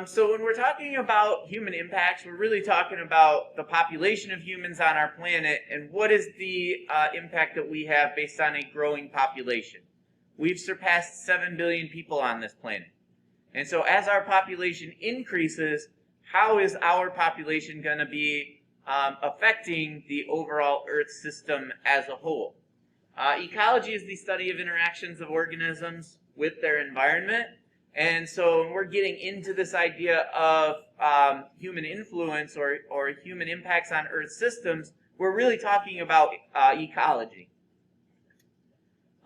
So when we're talking about human impacts, we're really talking about the population of humans on our planet and what is the impact that we have based on a growing population. We've surpassed 7 billion people on this planet. And so as our population increases, how is our population going to be affecting the overall Earth system as a whole? Ecology is the study of interactions of organisms with their environment. And so when we're getting into this idea of human influence or human impacts on Earth systems, we're really talking about ecology.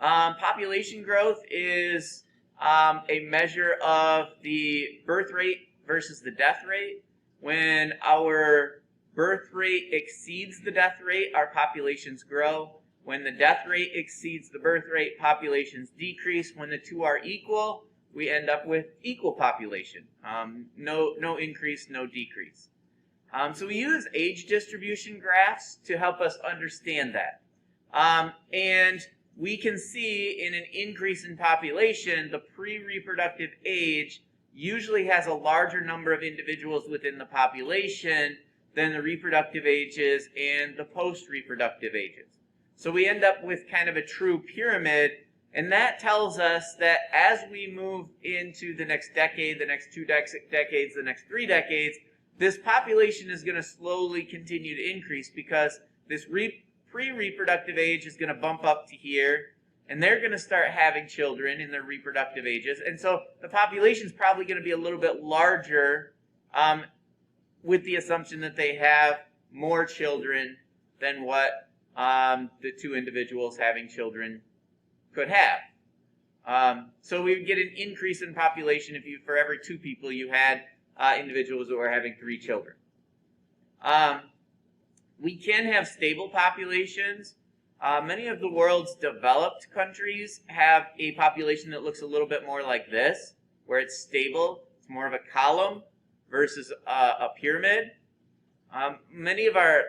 Population growth is a measure of the birth rate versus the death rate. When our birth rate exceeds the death rate, our populations grow. When the death rate exceeds the birth rate, populations decrease. When the two are equal, we end up with equal population. No increase, no decrease. So we use age distribution graphs to help us understand that. And we can see in an increase in population, the pre-reproductive age usually has a larger number of individuals within the population than the reproductive ages and the post-reproductive ages. So we end up with kind of a true pyramid. And that tells us that as we move into the next decade, the next 2 decades, the next 3 decades, this population is going to slowly continue to increase because this pre-reproductive age is going to bump up to here, and they're going to start having children in their reproductive ages. And so the population is probably going to be a little bit larger with the assumption that they have more children than what the two individuals having children could have. So we would get an increase in population if for every 2 people you had individuals that were having 3 children. We can have stable populations. Many of the world's developed countries have a population that looks a little bit more like this, where it's stable. It's more of a column versus a pyramid. Many of our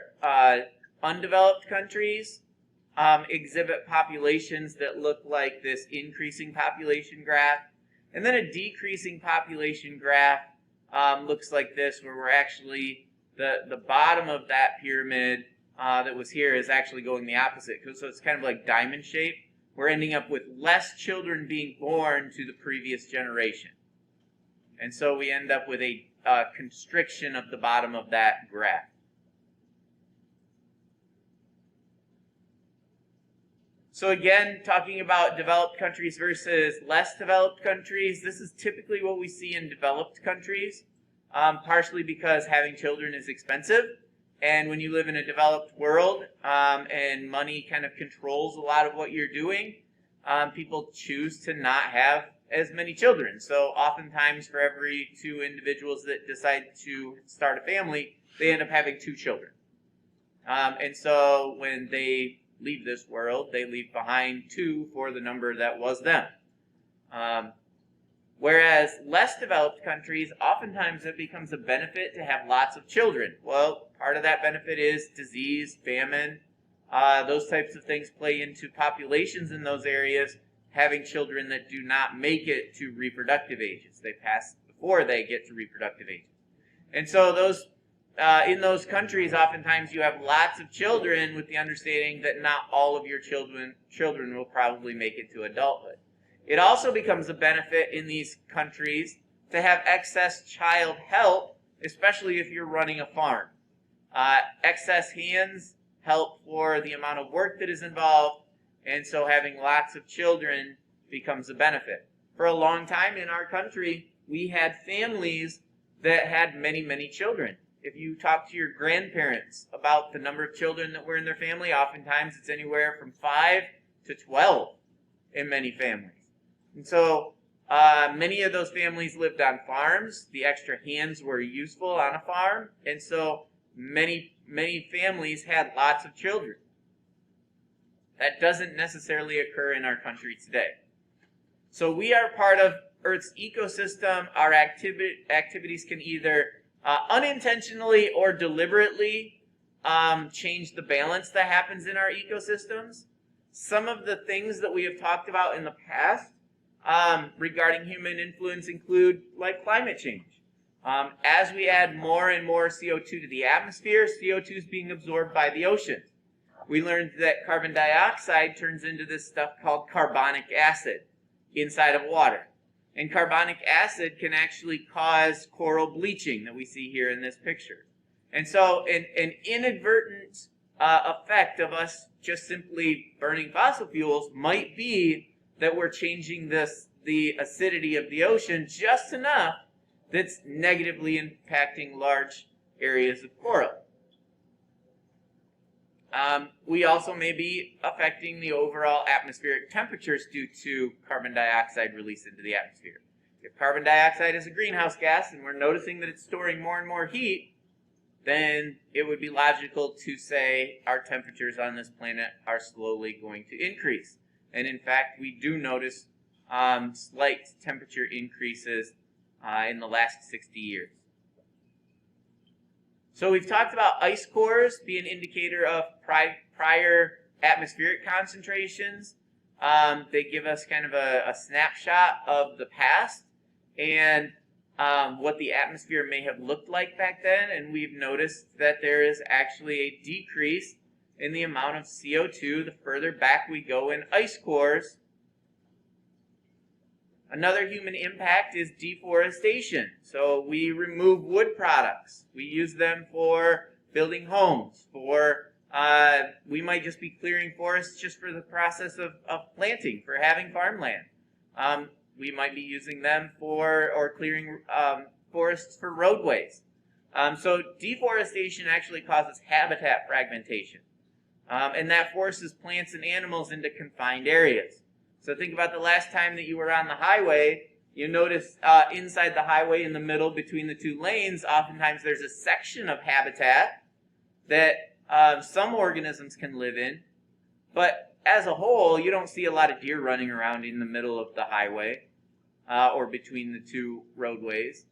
undeveloped countries exhibit populations that look like this increasing population graph. And then a decreasing population graph looks like this, where we're actually, the bottom of that pyramid that was here is actually going the opposite. So it's kind of like diamond shape. We're ending up with less children being born to the previous generation. And so we end up with a constriction of the bottom of that graph. So again, talking about developed countries versus less developed countries, this is typically what we see in developed countries, partially because having children is expensive. And when you live in a developed world and money kind of controls a lot of what you're doing, people choose to not have as many children. So oftentimes for every 2 individuals that decide to start a family, they end up having 2 children. And so when they leave this world, they leave behind 2 for the number that was them. Whereas less developed countries, oftentimes it becomes a benefit to have lots of children. Well, part of that benefit is disease, famine, those types of things play into populations in those areas, having children that do not make it to reproductive ages. They pass before they get to reproductive ages. And so those in those countries, oftentimes you have lots of children with the understanding that not all of your children will probably make it to adulthood. It also becomes a benefit in these countries to have excess child help, especially if you're running a farm. Excess hands help for the amount of work that is involved, and so having lots of children becomes a benefit. For a long time in our country, we had families that had many, many children. If you talk to your grandparents about the number of children that were in their family, oftentimes it's anywhere from 5 to 12 in many families. And so many of those families lived on farms. The extra hands were useful on a farm. And so many families had lots of children. That doesn't necessarily occur in our country today. So we are part of Earth's ecosystem. Our activities can either unintentionally or deliberately change the balance that happens in our ecosystems. Some of the things that we have talked about in the past regarding human influence include like climate change. As we add more and more CO2 to the atmosphere, CO2 is being absorbed by the ocean. We learned that carbon dioxide turns into this stuff called carbonic acid inside of water. And carbonic acid can actually cause coral bleaching that we see here in this picture. And so an inadvertent effect of us just simply burning fossil fuels might be that we're changing the acidity of the ocean just enough that's negatively impacting large areas of coral. We also may be affecting the overall atmospheric temperatures due to carbon dioxide release into the atmosphere. If carbon dioxide is a greenhouse gas and we're noticing that it's storing more and more heat, then it would be logical to say our temperatures on this planet are slowly going to increase. And in fact, we do notice slight temperature increases in the last 60 years. So we've talked about ice cores being an indicator of prior atmospheric concentrations. They give us kind of a snapshot of the past and what the atmosphere may have looked like back then. And we've noticed that there is actually a decrease in the amount of CO2 the further back we go in ice cores. Another human impact is deforestation. So we remove wood products. We use them for building homes, we might just be clearing forests just for the process of planting, for having farmland. We might be using them or clearing forests for roadways. So deforestation actually causes habitat fragmentation. And that forces plants and animals into confined areas. So think about the last time that you were on the highway. You notice inside the highway in the middle between the two lanes, oftentimes there's a section of habitat that some organisms can live in. But as a whole, you don't see a lot of deer running around in the middle of the highway or between the two roadways.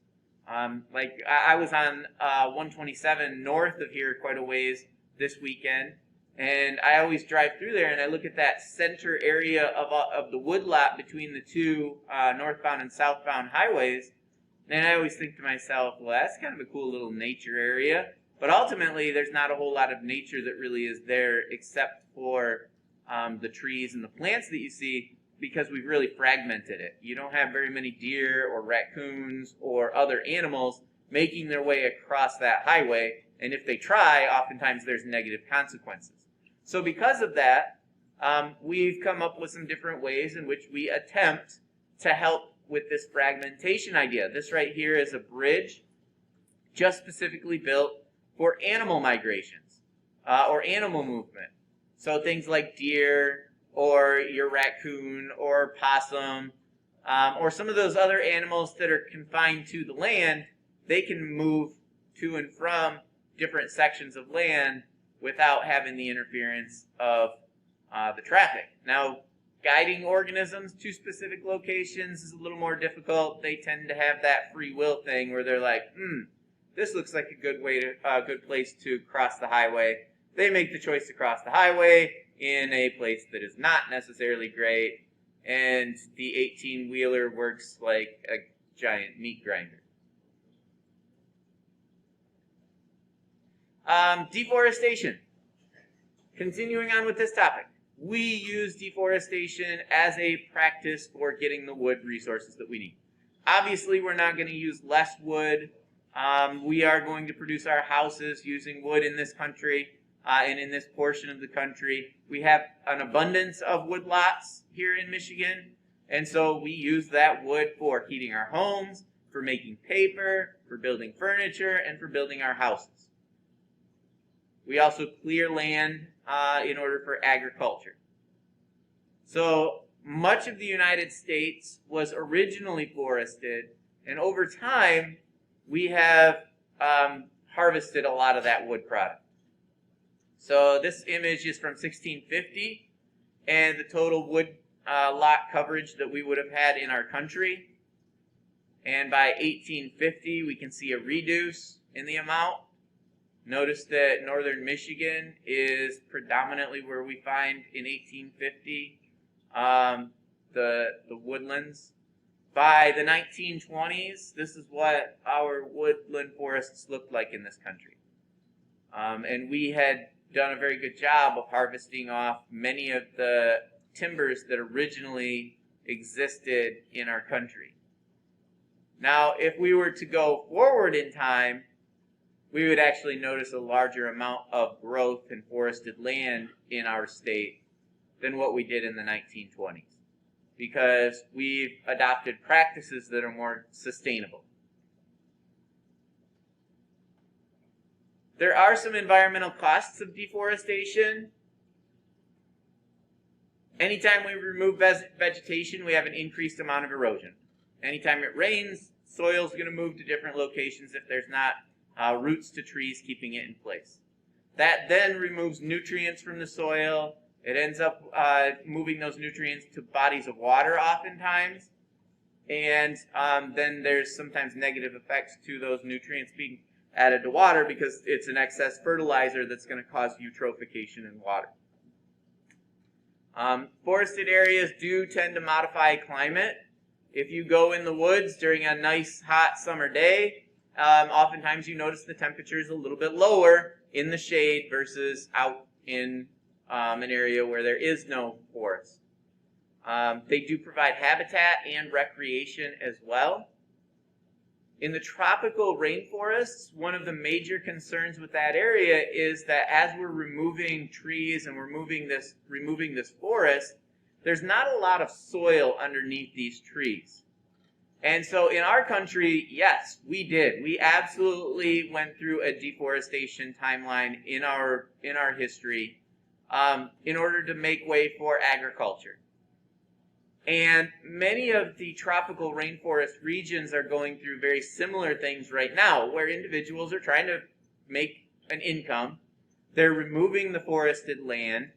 I was on 127 north of here quite a ways this weekend. And I always drive through there, and I look at that center area of the woodlot between the two northbound and southbound highways, and I always think to myself, well, that's kind of a cool little nature area. But ultimately, there's not a whole lot of nature that really is there except for the trees and the plants that you see, because we've really fragmented it. You don't have very many deer or raccoons or other animals making their way across that highway, and if they try, oftentimes there's negative consequences. So because of that, we've come up with some different ways in which we attempt to help with this fragmentation idea. This right here is a bridge just specifically built for animal migrations or animal movement. So things like deer or your raccoon or possum or some of those other animals that are confined to the land, they can move to and from different sections of land without having the interference of the traffic. Now, guiding organisms to specific locations is a little more difficult. They tend to have that free will thing where they're like, this looks like a good place to cross the highway. They make the choice to cross the highway in a place that is not necessarily great, and the 18-wheeler works like a giant meat grinder. Deforestation. Continuing on with this topic, we use deforestation as a practice for getting the wood resources that we need. Obviously, we're not going to use less wood. We are going to produce our houses using wood in this country and in this portion of the country. We have an abundance of wood lots here in Michigan, and so we use that wood for heating our homes, for making paper, for building furniture, and for building our houses. We also clear land in order for agriculture. So much of the United States was originally forested, and over time we have harvested a lot of that wood product. So this image is from 1650, and the total wood lot coverage that we would have had in our country. And by 1850, we can see a reduce in the amount. Notice that northern Michigan is predominantly where we find in 1850 the woodlands. By the 1920s, this is what our woodland forests looked like in this country. And we had done a very good job of harvesting off many of the timbers that originally existed in our country. Now, if we were to go forward in time, we would actually notice a larger amount of growth in forested land in our state than what we did in the 1920s, because we've adopted practices that are more sustainable. There are some environmental costs of deforestation. Anytime we remove vegetation, we have an increased amount of erosion. Anytime it rains, soil is going to move to different locations if there's not roots to trees keeping it in place. That then removes nutrients from the soil. It ends up moving those nutrients to bodies of water oftentimes. And then there's sometimes negative effects to those nutrients being added to water because it's an excess fertilizer that's going to cause eutrophication in water. Forested areas do tend to modify climate. If you go in the woods during a nice hot summer day, oftentimes you notice the temperature is a little bit lower in the shade versus out in an area where there is no forest. They do provide habitat and recreation as well. In the tropical rainforests, one of the major concerns with that area is that as we're removing trees and we're removing this forest, there's not a lot of soil underneath these trees. And so in our country, yes, we did. We absolutely went through a deforestation timeline in our history in order to make way for agriculture. And many of the tropical rainforest regions are going through very similar things right now, where individuals are trying to make an income. They're removing the forested land.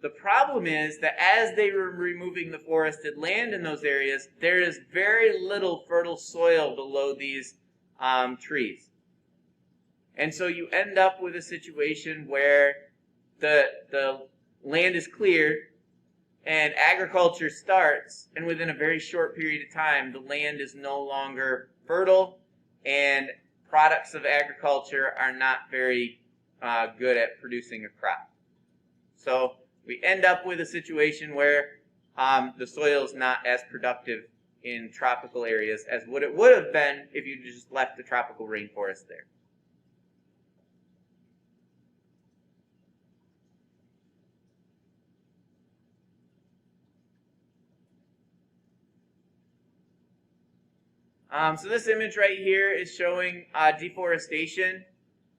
The problem is that as they were removing the forested land in those areas, there is very little fertile soil below these trees. And so you end up with a situation where the land is cleared, and agriculture starts, and within a very short period of time, the land is no longer fertile, and products of agriculture are not very good at producing a crop. So we end up with a situation where the soil is not as productive in tropical areas as what it would have been if you just left the tropical rainforest there. So this image right here is showing deforestation,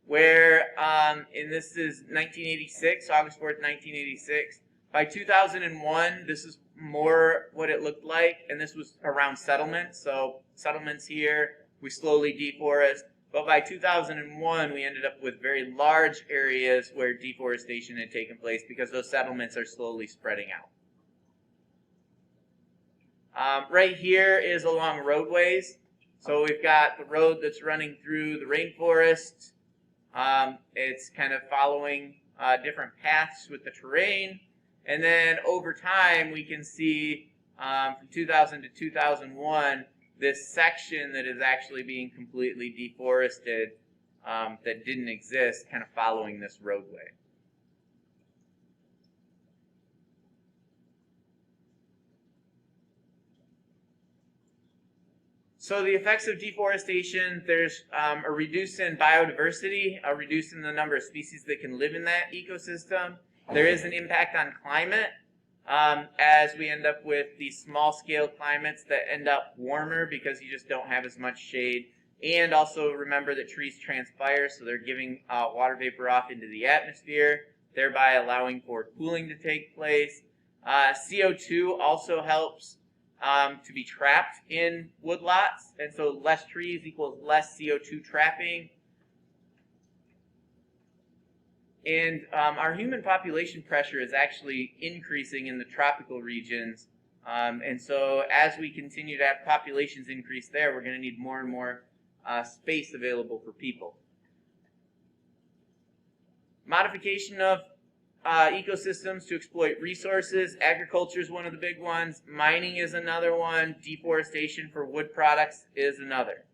where, and this is 1986, August 4th, 1986. By 2001, this is more what it looked like, and this was around settlements. So settlements here, we slowly deforest. But by 2001, we ended up with very large areas where deforestation had taken place because those settlements are slowly spreading out. Right here is along roadways. So we've got the road that's running through the rainforest. It's kind of following different paths with the terrain. And then over time, we can see from 2000 to 2001, this section that is actually being completely deforested that didn't exist, kind of following this roadway. So the effects of deforestation, there's a reduce in biodiversity, a reduce in the number of species that can live in that ecosystem. There is an impact on climate as we end up with these small-scale climates that end up warmer because you just don't have as much shade. And also remember that trees transpire, so they're giving water vapor off into the atmosphere, thereby allowing for cooling to take place. CO2 also helps to be trapped in woodlots, and so less trees equals less CO2 trapping. And our human population pressure is actually increasing in the tropical regions, and so as we continue to have populations increase there, we're going to need more and more space available for people. Modification of ecosystems to exploit resources. Agriculture is one of the big ones. Mining is another one. Deforestation for wood products is another.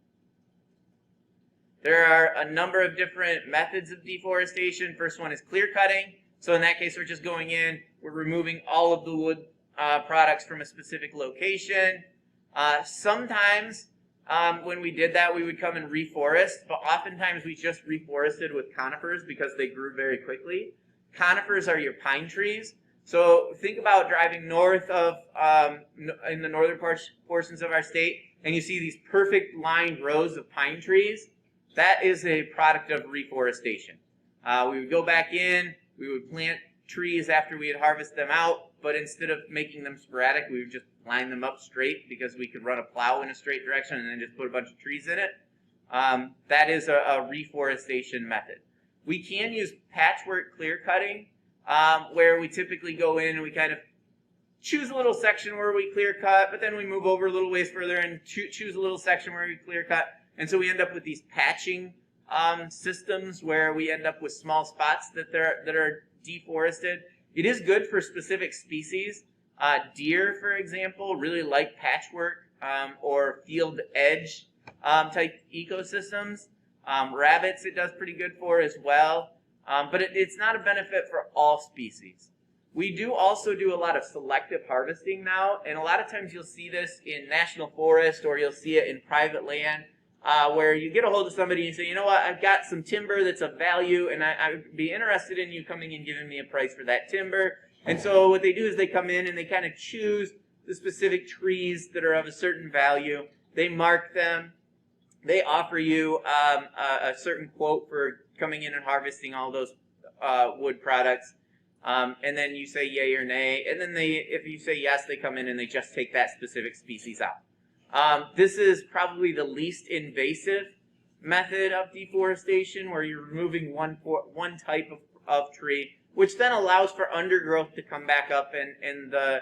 There are a number of different methods of deforestation. First one is clear cutting. So in that case, we're just going in, we're removing all of the wood products from a specific location. Sometimes when we did that, we would come and reforest, but oftentimes we just reforested with conifers because they grew very quickly. Conifers are your pine trees. So think about driving north of, in the northern portions of our state, and you see these perfect lined rows of pine trees. That is a product of reforestation. We would go back in, we would plant trees after we had harvested them out, but instead of making them sporadic, we would just line them up straight because we could run a plow in a straight direction and then just put a bunch of trees in it. That is a reforestation method. We can use patchwork clear cutting, where we typically go in and we kind of choose a little section where we clear cut, but then we move over a little ways further and choose a little section where we clear cut. And so we end up with these patching systems where we end up with small spots that are deforested. It is good for specific species. Deer, for example, really like patchwork or field edge type ecosystems. Rabbits it does pretty good for as well, but it's not a benefit for all species. We do also do a lot of selective harvesting now, and a lot of times you'll see this in national forest or you'll see it in private land. Where you get a hold of somebody and you say, you know what, I've got some timber that's of value and I'd be interested in you coming and giving me a price for that timber. And so what they do is they come in and they kind of choose the specific trees that are of a certain value. They mark them. They offer you a certain quote for coming in and harvesting all those wood products. And then you say yay or nay. And then if you say yes, they come in and they just take that specific species out. This is probably the least invasive method of deforestation, where you're removing one type of tree, which then allows for undergrowth to come back up, and the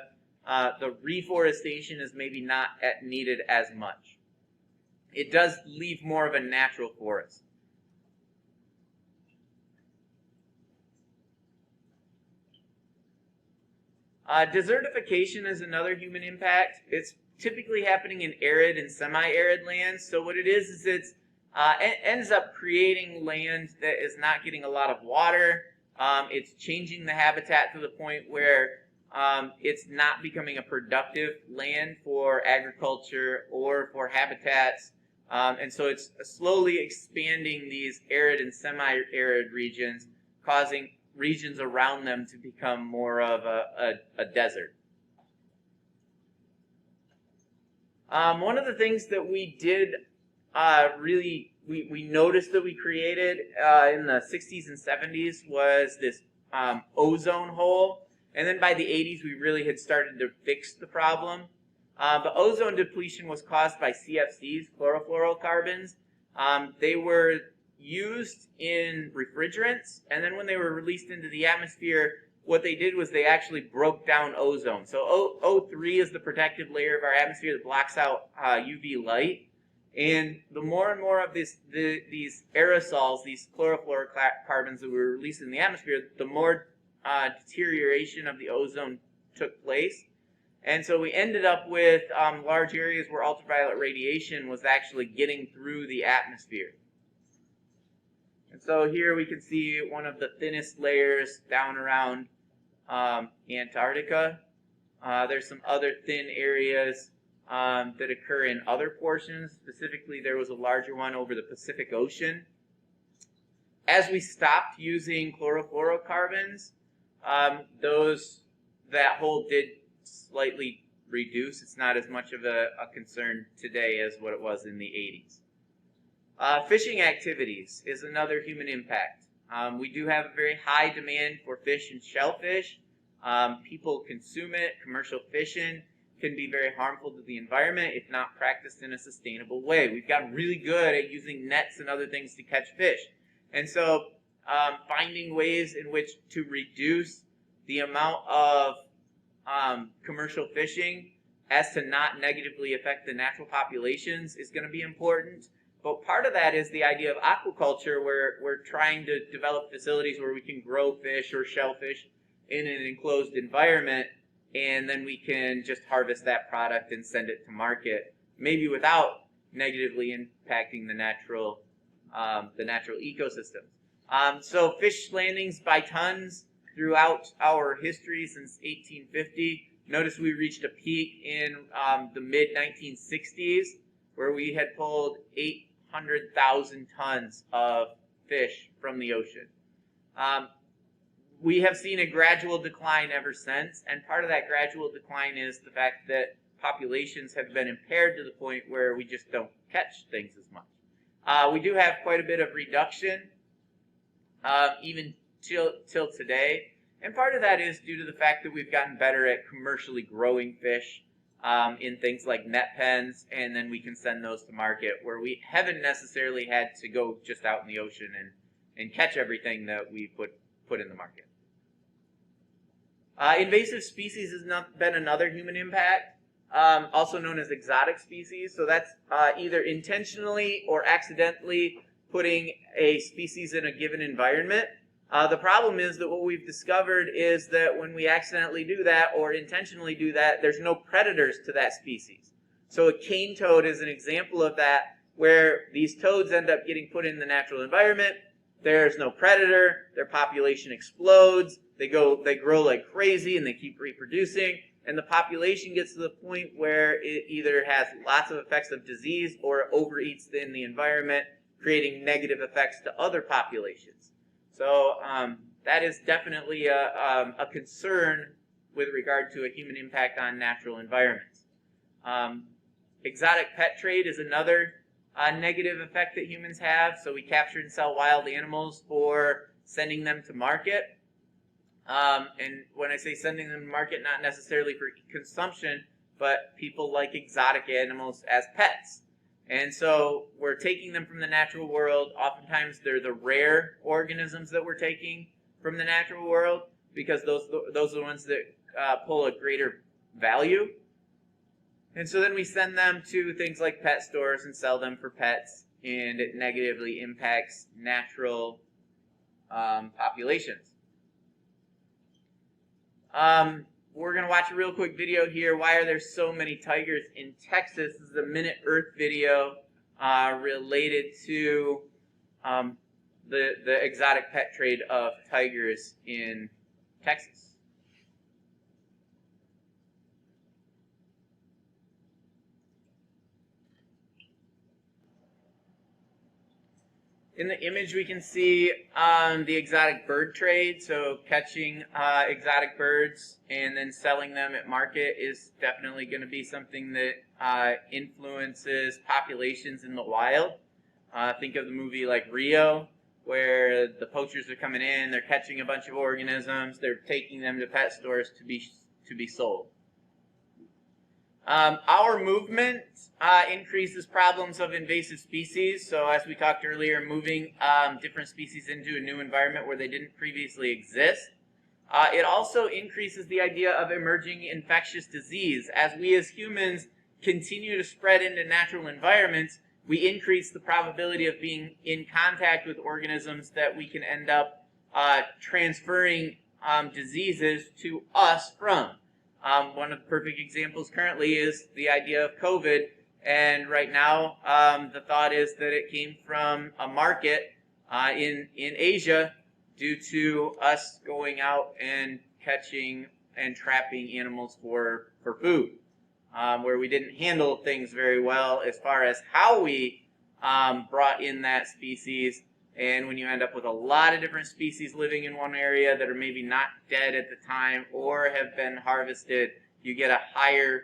reforestation is maybe not needed as much. It does leave more of a natural forest. Desertification is another human impact. It's typically happening in arid and semi-arid lands. So what it is it ends up creating land that is not getting a lot of water. It's changing the habitat to the point where it's not becoming a productive land for agriculture or for habitats. And so it's slowly expanding these arid and semi-arid regions, causing regions around them to become more of a desert. One of the things that we did we noticed that we created in the 60s and 70s was this ozone hole. And then by the 80s, we really had started to fix the problem. But ozone depletion was caused by CFCs, chlorofluorocarbons. They were used in refrigerants, and then when they were released into the atmosphere, what they did was they actually broke down ozone. So O3 is the protective layer of our atmosphere that blocks out UV light. And the more and more of these aerosols, these chlorofluorocarbons that were released in the atmosphere, the more deterioration of the ozone took place. And so we ended up with large areas where ultraviolet radiation was actually getting through the atmosphere. And so here we can see one of the thinnest layers down around Antarctica. There's some other thin areas that occur in other portions. Specifically, there was a larger one over the Pacific Ocean. As we stopped using chlorofluorocarbons, that hole did slightly reduce. It's not as much of a concern today as what it was in the 80s. Fishing activities is another human impact. We do have a very high demand for fish and shellfish. People consume it. Commercial fishing can be very harmful to the environment if not practiced in a sustainable way. We've gotten really good at using nets and other things to catch fish. And so finding ways in which to reduce the amount of commercial fishing as to not negatively affect the natural populations is going to be important. But part of that is the idea of aquaculture, where we're trying to develop facilities where we can grow fish or shellfish in an enclosed environment, and then we can just harvest that product and send it to market, maybe without negatively impacting the natural ecosystems. So fish landings by tons throughout our history since 1850. Notice we reached a peak in the mid-1960s where we had pulled 800,000 tons of fish from the ocean. We have seen a gradual decline ever since, and part of that gradual decline is the fact that populations have been impaired to the point where we just don't catch things as much. We do have quite a bit of reduction, even till today, and part of that is due to the fact that we've gotten better at commercially growing fish in things like net pens, and then we can send those to market, where we haven't necessarily had to go just out in the ocean and catch everything that we put in the market. Invasive species has been another human impact, also known as exotic species. So that's either intentionally or accidentally putting a species in a given environment. The problem is that what we've discovered is that when we accidentally do that or intentionally do that, there's no predators to that species. So a cane toad is an example of that, where these toads end up getting put in the natural environment. There's no predator, their population explodes, they grow like crazy and they keep reproducing, and the population gets to the point where it either has lots of effects of disease or it overeats in the environment, creating negative effects to other populations. So that is definitely a concern with regard to a human impact on natural environments. Exotic pet trade is another negative effect that humans have. So we capture and sell wild animals for sending them to market. And when I say sending them to market, not necessarily for consumption, but people like exotic animals as pets. And so we're taking them from the natural world. Oftentimes they're the rare organisms that we're taking from the natural world, because those are the ones that pull a greater value. And so then we send them to things like pet stores and sell them for pets, and it negatively impacts natural populations. We're going to watch a real quick video here. Why are there so many tigers in Texas? This is a Minute Earth video related to the exotic pet trade of tigers in Texas. In the image, we can see the exotic bird trade. So catching exotic birds and then selling them at market is definitely going to be something that influences populations in the wild. Think of the movie like Rio, where the poachers are coming in, they're catching a bunch of organisms, they're taking them to pet stores to be sold. Our movement increases problems of invasive species. So as we talked earlier, moving different species into a new environment where they didn't previously exist. It also increases the idea of emerging infectious disease. As we as humans continue to spread into natural environments, we increase the probability of being in contact with organisms that we can end up transferring diseases to us from. One of the perfect examples currently is the idea of COVID, and right now the thought is that it came from a market in Asia due to us going out and catching and trapping animals for food, where we didn't handle things very well as far as how we brought in that species. And when you end up with a lot of different species living in one area that are maybe not dead at the time or have been harvested, you get a higher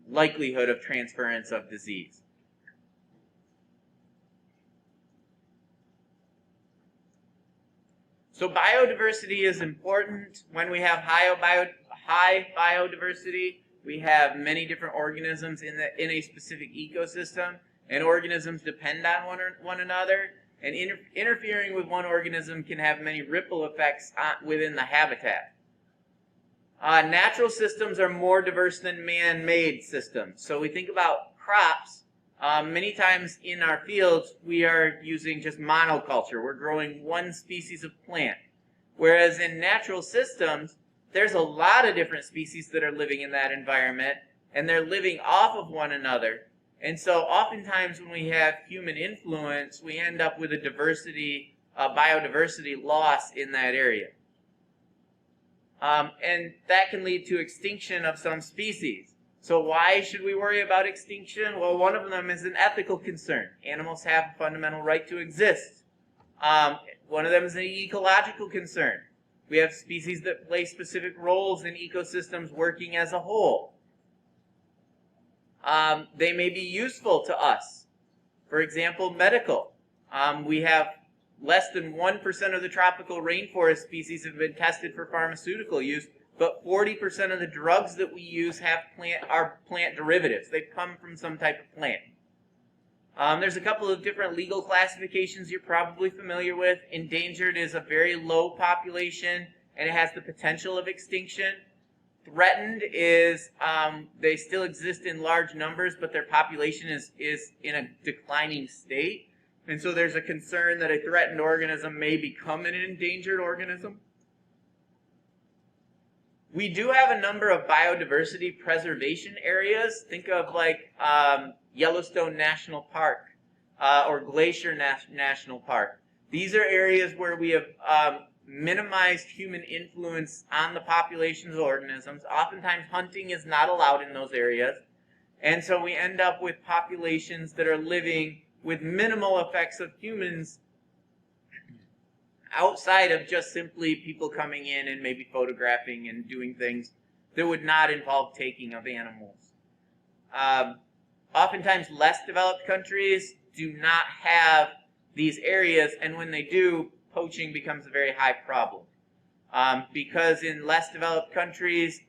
likelihood of transference of disease. So biodiversity is important. When we have high biodiversity, we have many different organisms in a specific ecosystem, and organisms depend on one another. And interfering with one organism can have many ripple effects within the habitat. Natural systems are more diverse than man-made systems. So we think about crops. Many times in our fields, we are using just monoculture. We're growing one species of plant. Whereas in natural systems, there's a lot of different species that are living in that environment, and they're living off of one another. And so oftentimes when we have human influence, we end up with a biodiversity loss in that area. And that can lead to extinction of some species. So why should we worry about extinction? Well, one of them is an ethical concern. Animals have a fundamental right to exist. One of them is an ecological concern. We have species that play specific roles in ecosystems working as a whole. They may be useful to us. For example, medical. We have less than 1% of the tropical rainforest species have been tested for pharmaceutical use, but 40% of the drugs that we use are plant derivatives. They've come from some type of plant. There's a couple of different legal classifications you're probably familiar with. Endangered is a very low population, and it has the potential of extinction. Threatened is they still exist in large numbers, but their population is in a declining state. And so there's a concern that a threatened organism may become an endangered organism. We do have a number of biodiversity preservation areas. Think of like Yellowstone National Park or Glacier National Park. These are areas where we have minimized human influence on the populations of organisms. Oftentimes hunting is not allowed in those areas. And so we end up with populations that are living with minimal effects of humans outside of just simply people coming in and maybe photographing and doing things that would not involve taking of animals. Oftentimes less developed countries do not have these areas, and when they do, poaching becomes a very high problem. Because in less developed countries,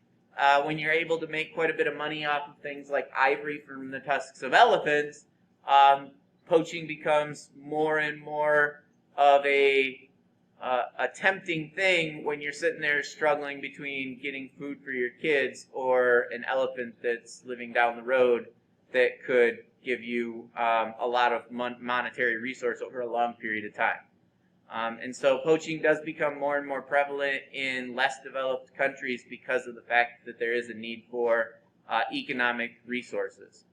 when you're able to make quite a bit of money off of things like ivory from the tusks of elephants, poaching becomes more and more of a tempting thing when you're sitting there struggling between getting food for your kids or an elephant that's living down the road that could give you a lot of monetary resource over a long period of time. And so poaching does become more and more prevalent in less developed countries because of the fact that there is a need for economic resources.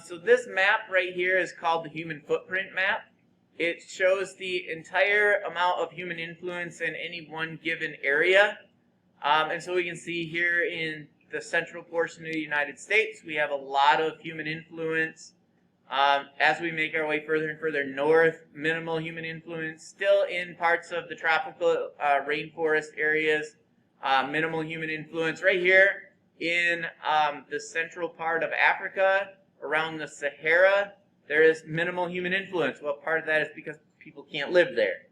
So this map right here is called the human footprint map. It shows the entire amount of human influence in any one given area. And so we can see here in the central portion of the United States, we have a lot of human influence. As we make our way further and further north, minimal human influence. Still in parts of the tropical rainforest areas, minimal human influence. Right here in the central part of Africa, around the Sahara, there is minimal human influence. Well, part of that is because people can't live there.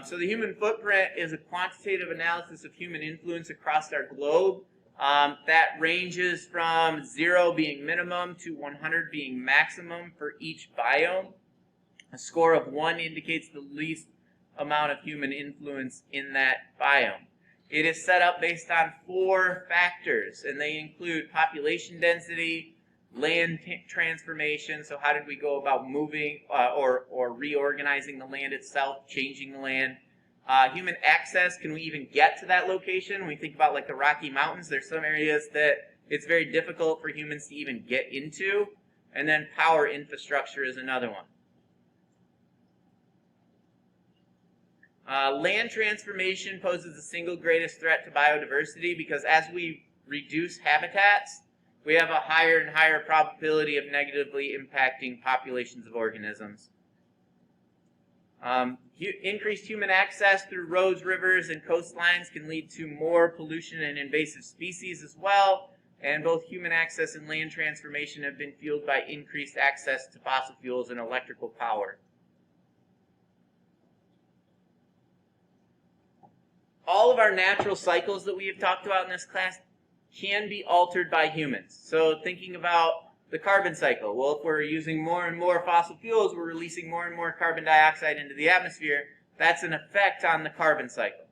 So the human footprint is a quantitative analysis of human influence across our globe. That ranges from 0 being minimum to 100 being maximum for each biome. A score of 1 indicates the least amount of human influence in that biome. It is set up based on 4 factors, and they include population density, land transformation, so how did we go about moving or reorganizing the land itself, changing the land, human access, can we even get to that location? When we think about like the Rocky Mountains, there's some areas that it's very difficult for humans to even get into, and then power infrastructure is another one. Land transformation poses the single greatest threat to biodiversity because as we reduce habitats, we have a higher and higher probability of negatively impacting populations of organisms. Increased human access through roads, rivers, and coastlines can lead to more pollution and invasive species as well, and both human access and land transformation have been fueled by increased access to fossil fuels and electrical power. All of our natural cycles that we have talked about in this class can be altered by humans. So thinking about the carbon cycle. Well, if we're using more and more fossil fuels, we're releasing more and more carbon dioxide into the atmosphere. That's an effect on the carbon cycle.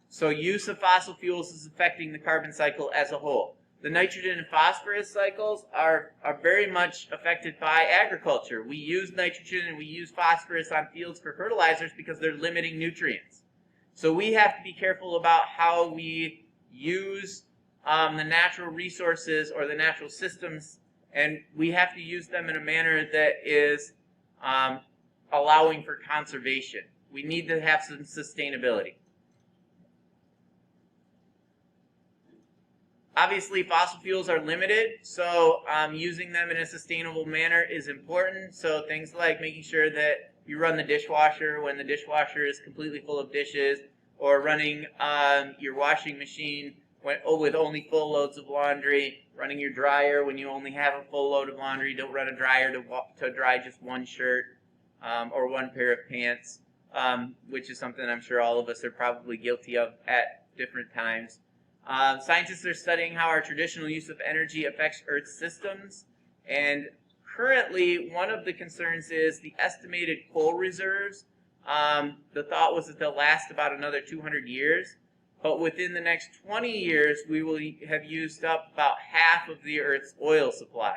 So use of fossil fuels is affecting the carbon cycle as a whole. The nitrogen and phosphorus cycles are very much affected by agriculture. We use nitrogen and we use phosphorus on fields for fertilizers because they're limiting nutrients. So we have to be careful about how we use the natural resources or the natural systems, and we have to use them in a manner that is allowing for conservation. We need to have some sustainability. Obviously, fossil fuels are limited, so using them in a sustainable manner is important. So things like making sure that you run the dishwasher when the dishwasher is completely full of dishes, or running your washing machine with only full loads of laundry, running your dryer when you only have a full load of laundry. Don't run a dryer to dry just one shirt or one pair of pants, which is something I'm sure all of us are probably guilty of at different times. Scientists are studying how our traditional use of energy affects Earth's systems, and currently one of the concerns is the estimated coal reserves. The thought was that they'll last about another 200 years, but within the next 20 years we will have used up about half of the Earth's oil supply.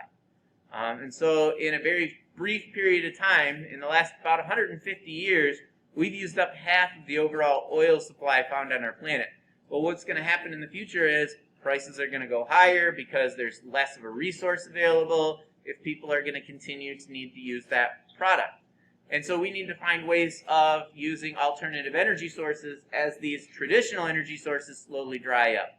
And so in a very brief period of time, in the last about 150 years, we've used up half of the overall oil supply found on our planet. Well, what's going to happen in the future is prices are going to go higher because there's less of a resource available if people are going to continue to need to use that product. And so we need to find ways of using alternative energy sources as these traditional energy sources slowly dry up.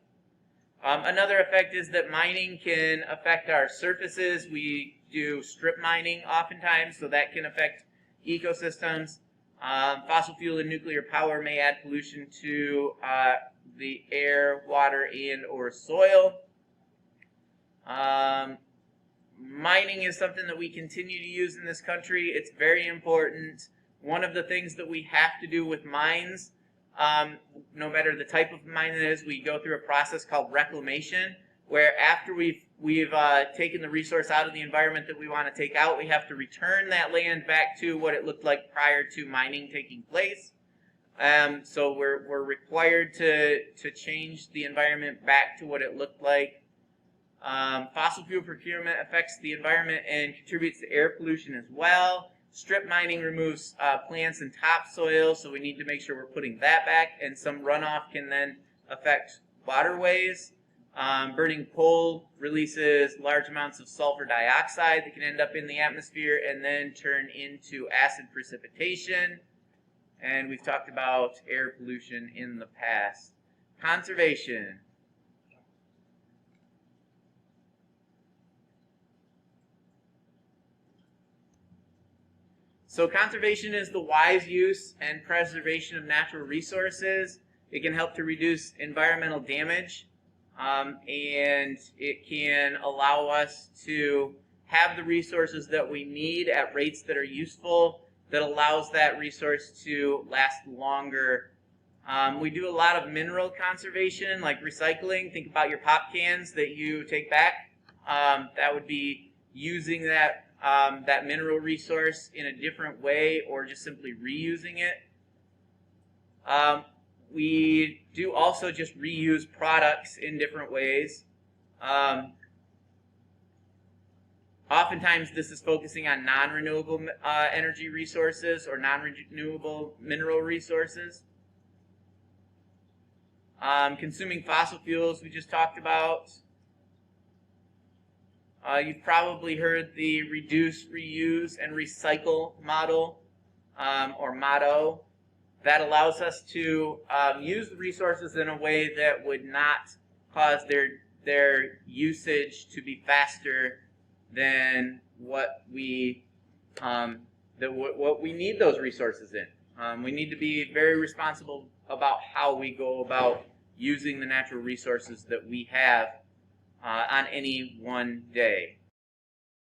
Another effect is that mining can affect our surfaces. We do strip mining oftentimes, so that can affect ecosystems. Fossil fuel and nuclear power may add pollution to the air, water, and or soil. Mining is something that we continue to use in this country. It's very important. One of the things that we have to do with mines, no matter the type of mine it is, we go through a process called reclamation, where after we've taken the resource out of the environment that we want to take out, we have to return that land back to what it looked like prior to mining taking place. So we're required to change the environment back to what it looked like. Fossil fuel procurement affects the environment and contributes to air pollution as well. Strip mining removes plants and topsoil, so we need to make sure we're putting that back, and some runoff can then affect waterways. Burning coal releases large amounts of sulfur dioxide that can end up in the atmosphere and then turn into acid precipitation. And we've talked about air pollution in the past. Conservation. So conservation is the wise use and preservation of natural resources. It can help to reduce environmental damage, and it can allow us to have the resources that we need at rates that are useful, that allows that resource to last longer. We do a lot of mineral conservation, like recycling. Think about your pop cans that you take back. That would be using that mineral resource in a different way, or just simply reusing it. We do also just reuse products in different ways. Oftentimes this is focusing on non-renewable energy resources or non-renewable mineral resources. Consuming fossil fuels we just talked about. You've probably heard the reduce, reuse, and recycle model, or motto. That allows us to use the resources in a way that would not cause their usage to be faster than what we need those resources in. We need to be very responsible about how we go about using the natural resources that we have on any one day.